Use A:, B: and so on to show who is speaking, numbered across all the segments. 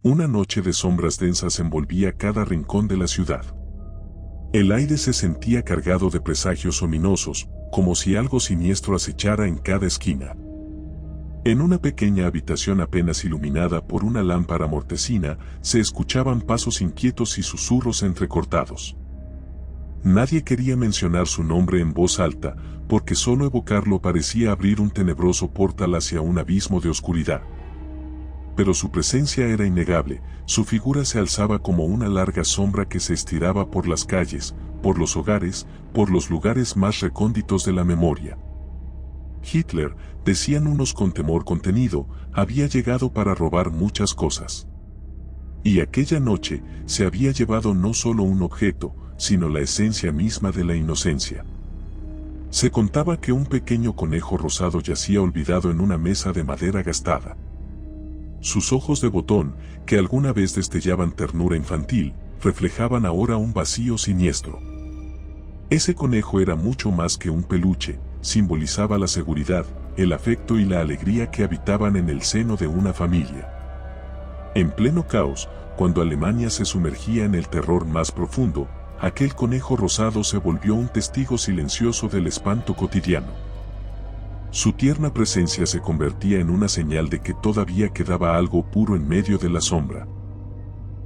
A: Una noche de sombras densas envolvía cada rincón de la ciudad. El aire se sentía cargado de presagios ominosos, como si algo siniestro acechara en cada esquina. En una pequeña habitación apenas iluminada por una lámpara mortecina, se escuchaban pasos inquietos y susurros entrecortados. Nadie quería mencionar su nombre en voz alta, porque solo evocarlo parecía abrir un tenebroso portal hacia un abismo de oscuridad. Pero su presencia era innegable, su figura se alzaba como una larga sombra que se estiraba por las calles, por los hogares, por los lugares más recónditos de la memoria. Hitler, decían unos con temor contenido, había llegado para robar muchas cosas. Y aquella noche se había llevado no solo un objeto, sino la esencia misma de la inocencia. Se contaba que un pequeño conejo rosado yacía olvidado en una mesa de madera gastada. Sus ojos de botón, que alguna vez destellaban ternura infantil, reflejaban ahora un vacío siniestro. Ese conejo era mucho más que un peluche, simbolizaba la seguridad, el afecto y la alegría que habitaban en el seno de una familia. En pleno caos, cuando Alemania se sumergía en el terror más profundo, aquel conejo rosado se volvió un testigo silencioso del espanto cotidiano. Su tierna presencia se convertía en una señal de que todavía quedaba algo puro en medio de la sombra.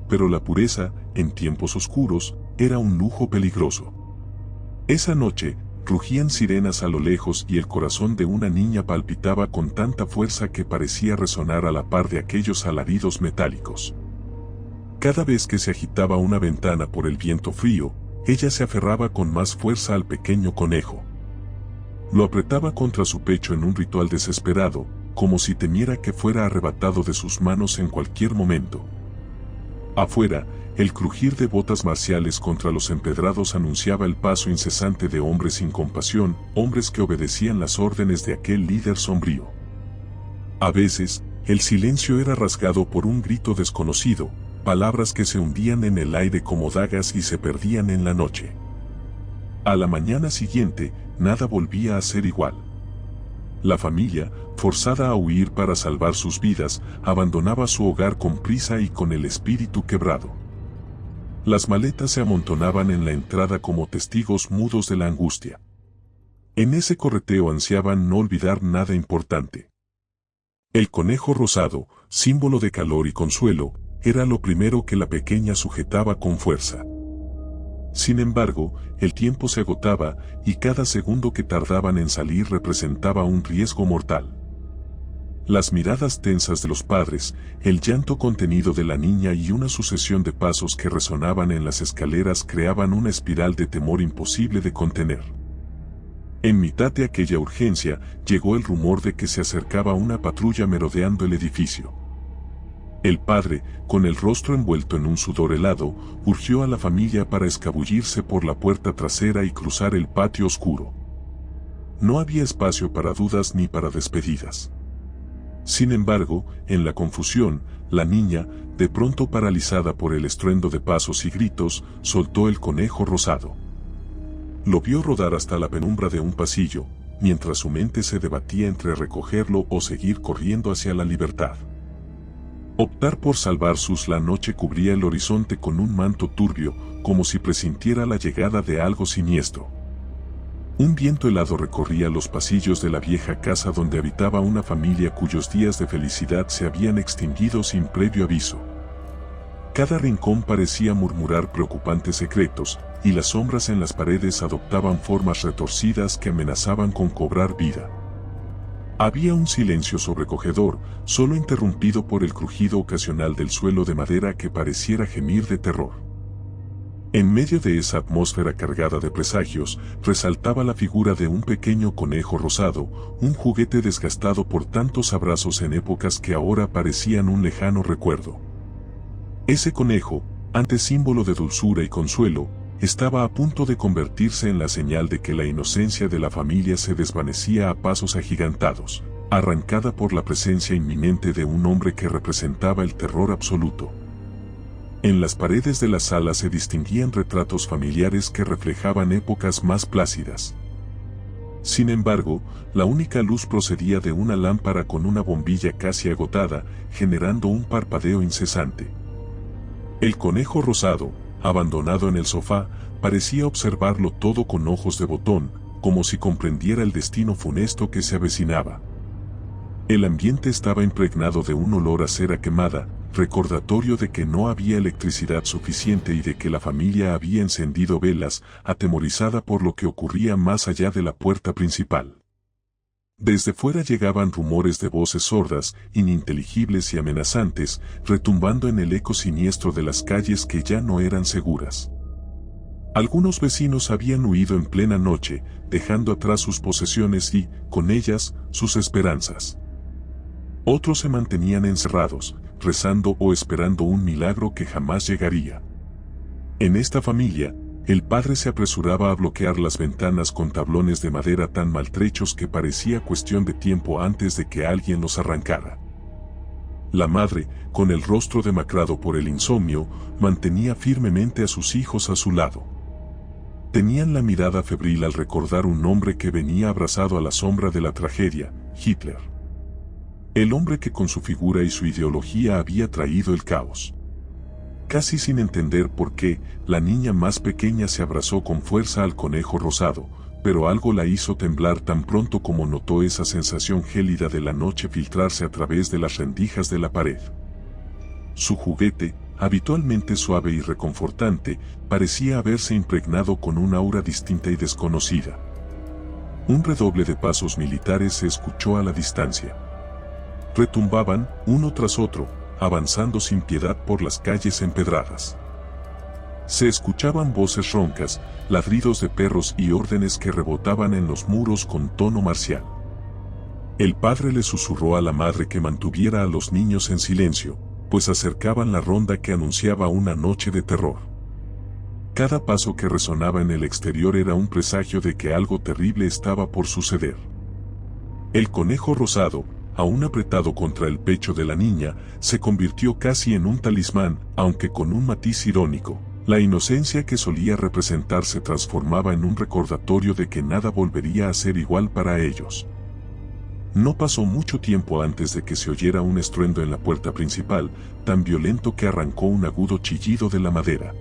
A: Pero la pureza, en tiempos oscuros, era un lujo peligroso. Esa noche, rugían sirenas a lo lejos y el corazón de una niña palpitaba con tanta fuerza que parecía resonar a la par de aquellos alaridos metálicos. Cada vez que se agitaba una ventana por el viento frío, ella se aferraba con más fuerza al pequeño conejo. Lo apretaba contra su pecho en un ritual desesperado, como si temiera que fuera arrebatado de sus manos en cualquier momento. Afuera, el crujir de botas marciales contra los empedrados anunciaba el paso incesante de hombres sin compasión, hombres que obedecían las órdenes de aquel líder sombrío. A veces, el silencio era rasgado por un grito desconocido, palabras que se hundían en el aire como dagas y se perdían en la noche. A la mañana siguiente, nada volvía a ser igual. La familia, forzada a huir para salvar sus vidas, abandonaba su hogar con prisa y con el espíritu quebrado. Las maletas se amontonaban en la entrada como testigos mudos de la angustia. En ese correteo ansiaban no olvidar nada importante. El conejo rosado, símbolo de calor y consuelo, era lo primero que la pequeña sujetaba con fuerza. Sin embargo, el tiempo se agotaba y cada segundo que tardaban en salir representaba un riesgo mortal. Las miradas tensas de los padres, el llanto contenido de la niña y una sucesión de pasos que resonaban en las escaleras creaban una espiral de temor imposible de contener. En mitad de aquella urgencia, llegó el rumor de que se acercaba una patrulla merodeando el edificio. El padre, con el rostro envuelto en un sudor helado, urgió a la familia para escabullirse por la puerta trasera y cruzar el patio oscuro. No había espacio para dudas ni para despedidas. Sin embargo, en la confusión, la niña, de pronto paralizada por el estruendo de pasos y gritos, soltó el conejo rosado. Lo vio rodar hasta la penumbra de un pasillo, mientras su mente se debatía entre recogerlo o seguir corriendo hacia la libertad. Optar por salvar la noche cubría el horizonte con un manto turbio, como si presintiera la llegada de algo siniestro. Un viento helado recorría los pasillos de la vieja casa donde habitaba una familia cuyos días de felicidad se habían extinguido sin previo aviso. Cada rincón parecía murmurar preocupantes secretos, y las sombras en las paredes adoptaban formas retorcidas que amenazaban con cobrar vida. Había un silencio sobrecogedor, solo interrumpido por el crujido ocasional del suelo de madera que pareciera gemir de terror. En medio de esa atmósfera cargada de presagios, resaltaba la figura de un pequeño conejo rosado, un juguete desgastado por tantos abrazos en épocas que ahora parecían un lejano recuerdo. Ese conejo, antes símbolo de dulzura y consuelo, estaba a punto de convertirse en la señal de que la inocencia de la familia se desvanecía a pasos agigantados, arrancada por la presencia inminente de un hombre que representaba el terror absoluto. En las paredes de la sala se distinguían retratos familiares que reflejaban épocas más plácidas. Sin embargo, la única luz procedía de una lámpara con una bombilla casi agotada, generando un parpadeo incesante. El conejo rosado, abandonado en el sofá, parecía observarlo todo con ojos de botón, como si comprendiera el destino funesto que se avecinaba. El ambiente estaba impregnado de un olor a cera quemada, recordatorio de que no había electricidad suficiente y de que la familia había encendido velas, atemorizada por lo que ocurría más allá de la puerta principal. Desde fuera llegaban rumores de voces sordas, ininteligibles y amenazantes, retumbando en el eco siniestro de las calles que ya no eran seguras. Algunos vecinos habían huido en plena noche, dejando atrás sus posesiones y, con ellas, sus esperanzas. Otros se mantenían encerrados, rezando o esperando un milagro que jamás llegaría. En esta familia, el padre se apresuraba a bloquear las ventanas con tablones de madera tan maltrechos que parecía cuestión de tiempo antes de que alguien los arrancara. La madre, con el rostro demacrado por el insomnio, mantenía firmemente a sus hijos a su lado. Tenían la mirada febril al recordar un nombre que venía abrazado a la sombra de la tragedia, Hitler. El hombre que con su figura y su ideología había traído el caos. Casi sin entender por qué, la niña más pequeña se abrazó con fuerza al conejo rosado, pero algo la hizo temblar tan pronto como notó esa sensación gélida de la noche filtrarse a través de las rendijas de la pared. Su juguete, habitualmente suave y reconfortante, parecía haberse impregnado con un aura distinta y desconocida. Un redoble de pasos militares se escuchó a la distancia. Retumbaban, uno tras otro, avanzando sin piedad por las calles empedradas. Se escuchaban voces roncas, ladridos de perros y órdenes que rebotaban en los muros con tono marcial. El padre le susurró a la madre que mantuviera a los niños en silencio, pues acercaban la ronda que anunciaba una noche de terror. Cada paso que resonaba en el exterior era un presagio de que algo terrible estaba por suceder. El conejo rosado, aún apretado contra el pecho de la niña, se convirtió casi en un talismán, aunque con un matiz irónico. La inocencia que solía representar se transformaba en un recordatorio de que nada volvería a ser igual para ellos. No pasó mucho tiempo antes de que se oyera un estruendo en la puerta principal, tan violento que arrancó un agudo chillido de la madera.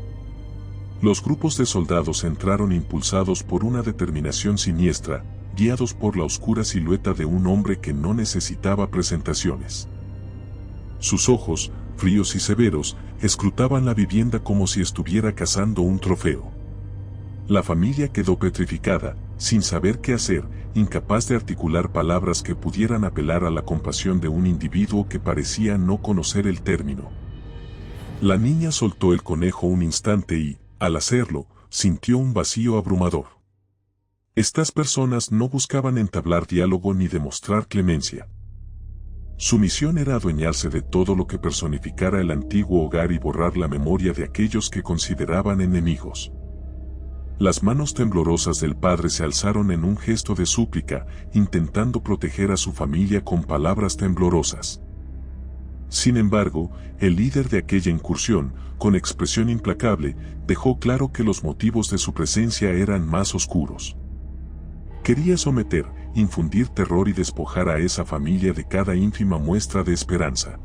A: Los grupos de soldados entraron impulsados por una determinación siniestra, guiados por la oscura silueta de un hombre que no necesitaba presentaciones. Sus ojos, fríos y severos, escrutaban la vivienda como si estuviera cazando un trofeo. La familia quedó petrificada, sin saber qué hacer, incapaz de articular palabras que pudieran apelar a la compasión de un individuo que parecía no conocer el término. La niña soltó el conejo un instante y, al hacerlo, sintió un vacío abrumador. Estas personas no buscaban entablar diálogo ni demostrar clemencia. Su misión era adueñarse de todo lo que personificara el antiguo hogar y borrar la memoria de aquellos que consideraban enemigos. Las manos temblorosas del padre se alzaron en un gesto de súplica, intentando proteger a su familia con palabras temblorosas. Sin embargo, el líder de aquella incursión, con expresión implacable, dejó claro que los motivos de su presencia eran más oscuros. Quería someter, infundir terror y despojar a esa familia de cada ínfima muestra de esperanza.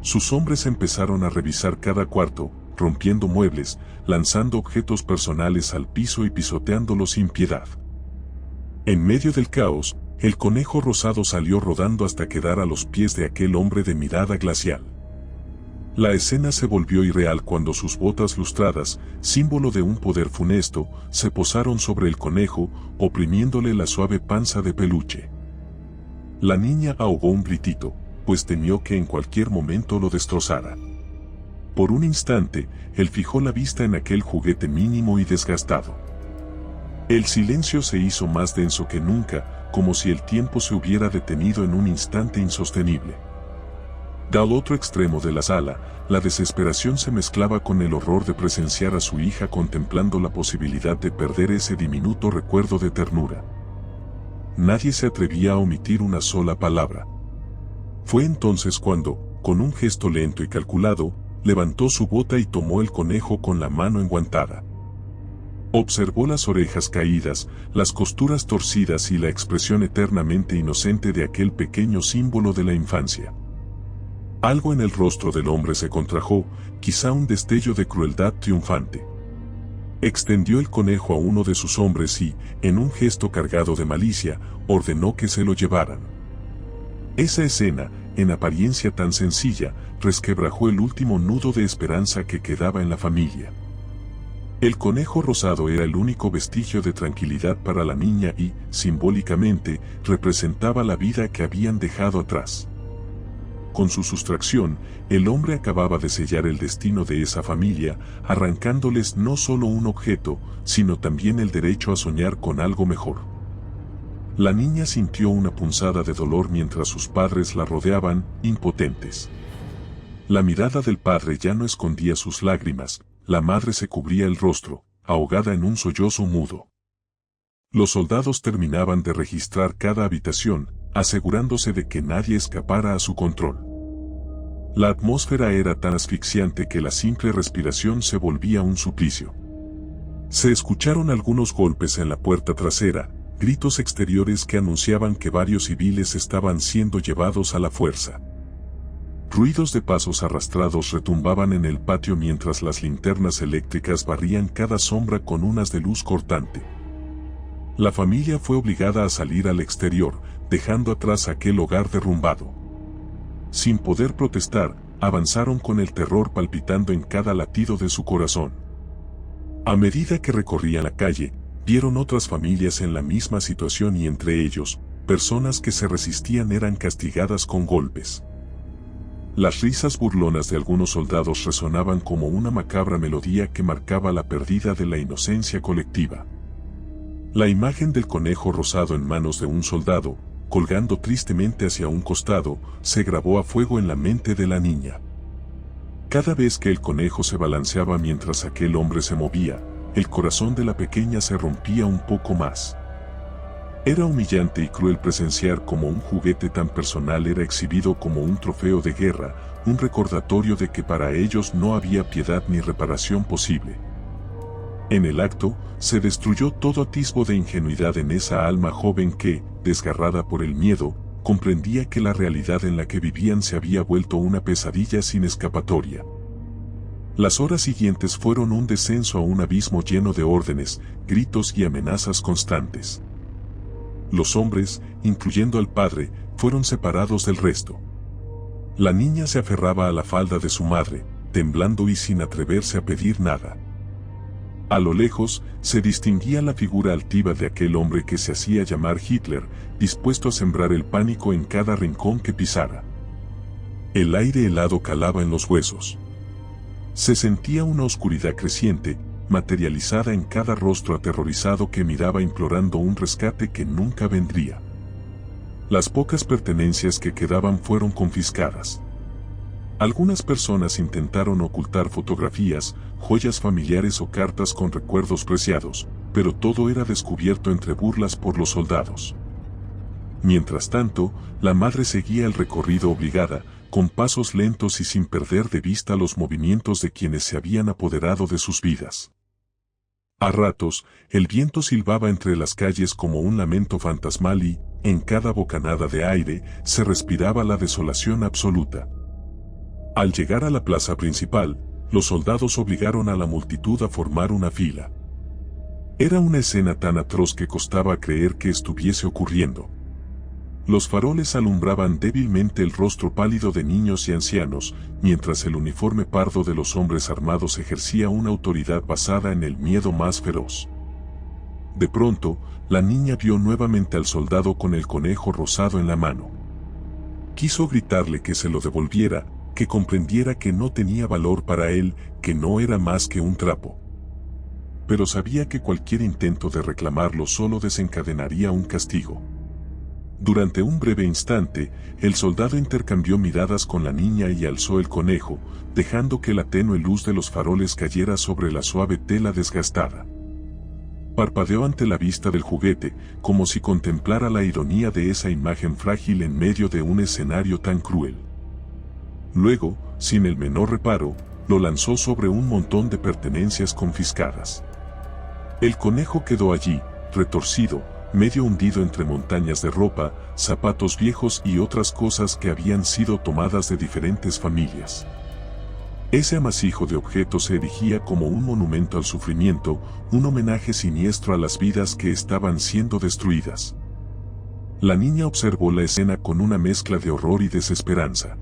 A: Sus hombres empezaron a revisar cada cuarto, rompiendo muebles, lanzando objetos personales al piso y pisoteándolos sin piedad. En medio del caos, el conejo rosado salió rodando hasta quedar a los pies de aquel hombre de mirada glacial. La escena se volvió irreal cuando sus botas lustradas, símbolo de un poder funesto, se posaron sobre el conejo, oprimiéndole la suave panza de peluche. La niña ahogó un gritito, pues temió que en cualquier momento lo destrozara. Por un instante, él fijó la vista en aquel juguete mínimo y desgastado. El silencio se hizo más denso que nunca, como si el tiempo se hubiera detenido en un instante insostenible. Al otro extremo de la sala, la desesperación se mezclaba con el horror de presenciar a su hija contemplando la posibilidad de perder ese diminuto recuerdo de ternura. Nadie se atrevía a omitir una sola palabra. Fue entonces cuando, con un gesto lento y calculado, levantó su bota y tomó el conejo con la mano enguantada. Observó las orejas caídas, las costuras torcidas y la expresión eternamente inocente de aquel pequeño símbolo de la infancia. Algo en el rostro del hombre se contrajo, quizá un destello de crueldad triunfante. Extendió el conejo a uno de sus hombres y, en un gesto cargado de malicia, ordenó que se lo llevaran. Esa escena, en apariencia tan sencilla, resquebrajó el último nudo de esperanza que quedaba en la familia. El conejo rosado era el único vestigio de tranquilidad para la niña y, simbólicamente, representaba la vida que habían dejado atrás. Con su sustracción, el hombre acababa de sellar el destino de esa familia, arrancándoles no solo un objeto, sino también el derecho a soñar con algo mejor. La niña sintió una punzada de dolor mientras sus padres la rodeaban, impotentes. La mirada del padre ya no escondía sus lágrimas, la madre se cubría el rostro, ahogada en un sollozo mudo. Los soldados terminaban de registrar cada habitación, asegurándose de que nadie escapara a su control. La atmósfera era tan asfixiante que la simple respiración se volvía un suplicio. Se escucharon algunos golpes en la puerta trasera, gritos exteriores que anunciaban que varios civiles estaban siendo llevados a la fuerza. Ruidos de pasos arrastrados retumbaban en el patio mientras las linternas eléctricas barrían cada sombra con unas de luz cortante. La familia fue obligada a salir al exterior, dejando atrás aquel hogar derrumbado. Sin poder protestar, avanzaron con el terror palpitando en cada latido de su corazón. A medida que recorrían la calle, vieron otras familias en la misma situación y entre ellos, personas que se resistían eran castigadas con golpes. Las risas burlonas de algunos soldados resonaban como una macabra melodía que marcaba la pérdida de la inocencia colectiva. La imagen del conejo rosado en manos de un soldado, colgando tristemente hacia un costado, se grabó a fuego en la mente de la niña. Cada vez que el conejo se balanceaba mientras aquel hombre se movía, el corazón de la pequeña se rompía un poco más. Era humillante y cruel presenciar cómo un juguete tan personal era exhibido como un trofeo de guerra, un recordatorio de que para ellos no había piedad ni reparación posible. En el acto, se destruyó todo atisbo de ingenuidad en esa alma joven que, desgarrada por el miedo, comprendía que la realidad en la que vivían se había vuelto una pesadilla sin escapatoria. Las horas siguientes fueron un descenso a un abismo lleno de órdenes, gritos y amenazas constantes. Los hombres, incluyendo al padre, fueron separados del resto. La niña se aferraba a la falda de su madre, temblando y sin atreverse a pedir nada. A lo lejos, se distinguía la figura altiva de aquel hombre que se hacía llamar Hitler, dispuesto a sembrar el pánico en cada rincón que pisara. El aire helado calaba en los huesos. Se sentía una oscuridad creciente, materializada en cada rostro aterrorizado que miraba implorando un rescate que nunca vendría. Las pocas pertenencias que quedaban fueron confiscadas. Algunas personas intentaron ocultar fotografías, joyas familiares o cartas con recuerdos preciados, pero todo era descubierto entre burlas por los soldados. Mientras tanto, la madre seguía el recorrido obligada, con pasos lentos y sin perder de vista los movimientos de quienes se habían apoderado de sus vidas. A ratos, el viento silbaba entre las calles como un lamento fantasmal y, en cada bocanada de aire, se respiraba la desolación absoluta. Al llegar a la plaza principal, los soldados obligaron a la multitud a formar una fila. Era una escena tan atroz que costaba creer que estuviese ocurriendo. Los faroles alumbraban débilmente el rostro pálido de niños y ancianos, mientras el uniforme pardo de los hombres armados ejercía una autoridad basada en el miedo más feroz. De pronto, la niña vio nuevamente al soldado con el conejo rosado en la mano. Quiso gritarle que se lo devolviera, que comprendiera que no tenía valor para él, que no era más que un trapo. Pero sabía que cualquier intento de reclamarlo solo desencadenaría un castigo. Durante un breve instante, el soldado intercambió miradas con la niña y alzó el conejo, dejando que la tenue luz de los faroles cayera sobre la suave tela desgastada. Parpadeó ante la vista del juguete, como si contemplara la ironía de esa imagen frágil en medio de un escenario tan cruel. Luego, sin el menor reparo, lo lanzó sobre un montón de pertenencias confiscadas. El conejo quedó allí, retorcido, medio hundido entre montañas de ropa, zapatos viejos y otras cosas que habían sido tomadas de diferentes familias. Ese amasijo de objetos se erigía como un monumento al sufrimiento, un homenaje siniestro a las vidas que estaban siendo destruidas. La niña observó la escena con una mezcla de horror y desesperanza.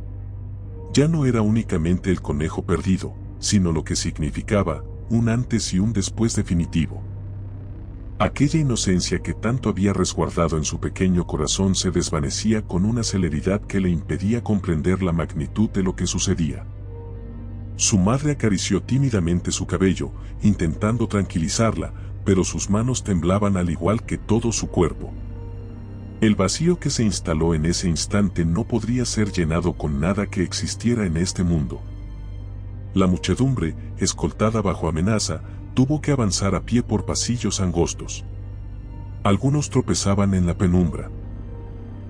A: Ya no era únicamente el conejo perdido, sino lo que significaba, un antes y un después definitivo. Aquella inocencia que tanto había resguardado en su pequeño corazón se desvanecía con una celeridad que le impedía comprender la magnitud de lo que sucedía. Su madre acarició tímidamente su cabello, intentando tranquilizarla, pero sus manos temblaban al igual que todo su cuerpo. El vacío que se instaló en ese instante no podría ser llenado con nada que existiera en este mundo. La muchedumbre, escoltada bajo amenaza, tuvo que avanzar a pie por pasillos angostos. Algunos tropezaban en la penumbra.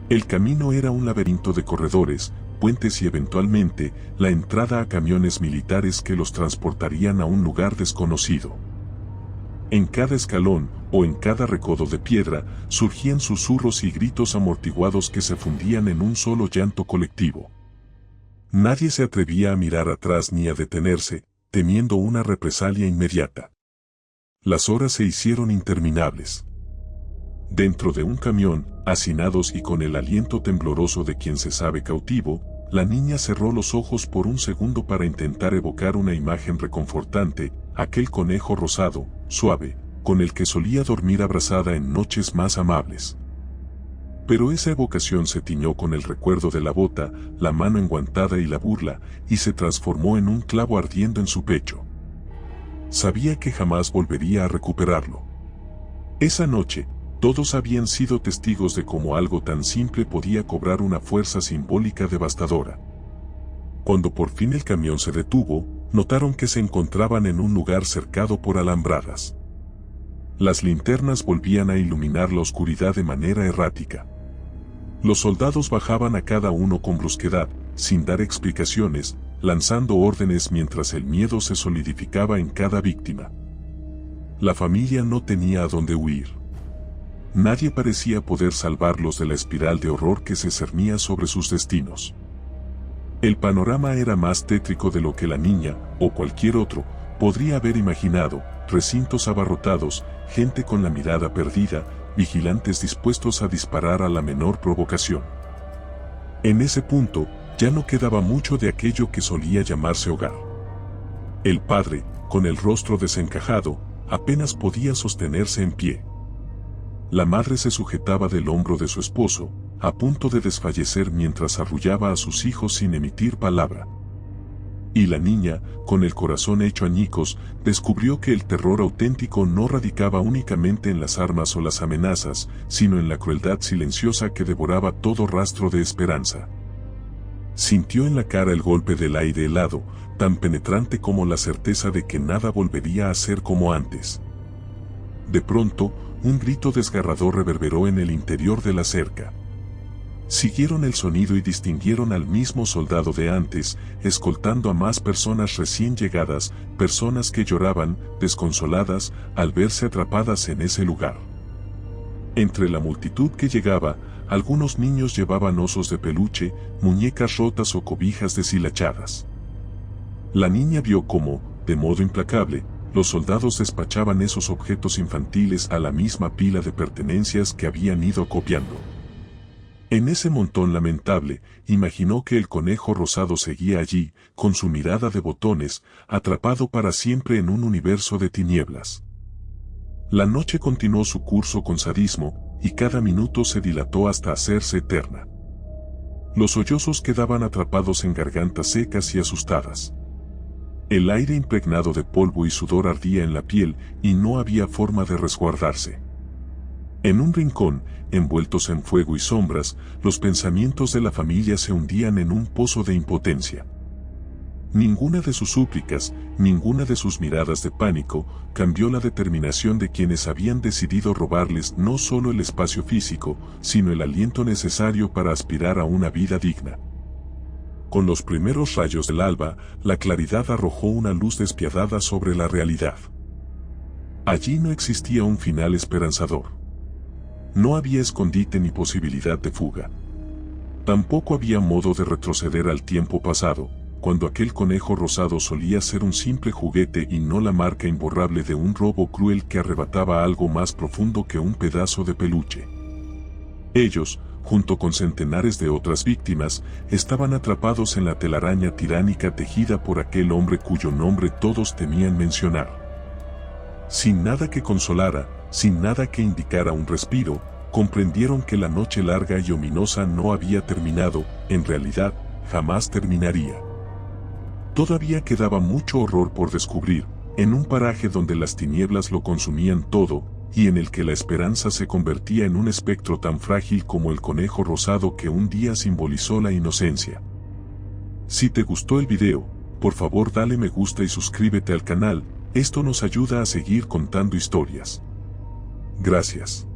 A: El camino era un laberinto de corredores, puentes y eventualmente, la entrada a camiones militares que los transportarían a un lugar desconocido. En cada escalón, o en cada recodo de piedra, surgían susurros y gritos amortiguados que se fundían en un solo llanto colectivo. Nadie se atrevía a mirar atrás ni a detenerse, temiendo una represalia inmediata. Las horas se hicieron interminables. Dentro de un camión, hacinados y con el aliento tembloroso de quien se sabe cautivo, la niña cerró los ojos por un segundo para intentar evocar una imagen reconfortante, aquel conejo rosado, suave, con el que solía dormir abrazada en noches más amables. Pero esa evocación se tiñó con el recuerdo de la bota, la mano enguantada y la burla, y se transformó en un clavo ardiendo en su pecho. Sabía que jamás volvería a recuperarlo. Esa noche, todos habían sido testigos de cómo algo tan simple podía cobrar una fuerza simbólica devastadora. Cuando por fin el camión se detuvo, notaron que se encontraban en un lugar cercado por alambradas. Las linternas volvían a iluminar la oscuridad de manera errática. Los soldados bajaban a cada uno con brusquedad, sin dar explicaciones, lanzando órdenes mientras el miedo se solidificaba en cada víctima. La familia no tenía a dónde huir. Nadie parecía poder salvarlos de la espiral de horror que se cernía sobre sus destinos. El panorama era más tétrico de lo que la niña, o cualquier otro, podría haber imaginado: recintos abarrotados, gente con la mirada perdida, vigilantes dispuestos a disparar a la menor provocación. En ese punto, ya no quedaba mucho de aquello que solía llamarse hogar. El padre, con el rostro desencajado, apenas podía sostenerse en pie. La madre se sujetaba del hombro de su esposo, a punto de desfallecer mientras arrullaba a sus hijos sin emitir palabra. Y la niña, con el corazón hecho añicos, descubrió que el terror auténtico no radicaba únicamente en las armas o las amenazas, sino en la crueldad silenciosa que devoraba todo rastro de esperanza. Sintió en la cara el golpe del aire helado, tan penetrante como la certeza de que nada volvería a ser como antes. De pronto, un grito desgarrador reverberó en el interior de la cerca. Siguieron el sonido y distinguieron al mismo soldado de antes, escoltando a más personas recién llegadas, personas que lloraban, desconsoladas, al verse atrapadas en ese lugar. Entre la multitud que llegaba, algunos niños llevaban osos de peluche, muñecas rotas o cobijas deshilachadas. La niña vio cómo, de modo implacable, los soldados despachaban esos objetos infantiles a la misma pila de pertenencias que habían ido acopiando. En ese montón lamentable, imaginó que el conejo rosado seguía allí, con su mirada de botones, atrapado para siempre en un universo de tinieblas. La noche continuó su curso con sadismo, y cada minuto se dilató hasta hacerse eterna. Los sollozos quedaban atrapados en gargantas secas y asustadas. El aire impregnado de polvo y sudor ardía en la piel, y no había forma de resguardarse. En un rincón, envueltos en fuego y sombras, los pensamientos de la familia se hundían en un pozo de impotencia. Ninguna de sus súplicas, ninguna de sus miradas de pánico, cambió la determinación de quienes habían decidido robarles no solo el espacio físico, sino el aliento necesario para aspirar a una vida digna. Con los primeros rayos del alba, la claridad arrojó una luz despiadada sobre la realidad. Allí no existía un final esperanzador. No había escondite ni posibilidad de fuga. Tampoco había modo de retroceder al tiempo pasado, cuando aquel conejo rosado solía ser un simple juguete y no la marca imborrable de un robo cruel que arrebataba algo más profundo que un pedazo de peluche. Ellos, junto con centenares de otras víctimas, estaban atrapados en la telaraña tiránica tejida por aquel hombre cuyo nombre todos temían mencionar. Sin nada que consolara, sin nada que indicara un respiro, comprendieron que la noche larga y ominosa no había terminado, en realidad, jamás terminaría. Todavía quedaba mucho horror por descubrir, en un paraje donde las tinieblas lo consumían todo, y en el que la esperanza se convertía en un espectro tan frágil como el conejo rosado que un día simbolizó la inocencia. Si te gustó el video, por favor dale me gusta y suscríbete al canal, esto nos ayuda a seguir contando historias. Gracias.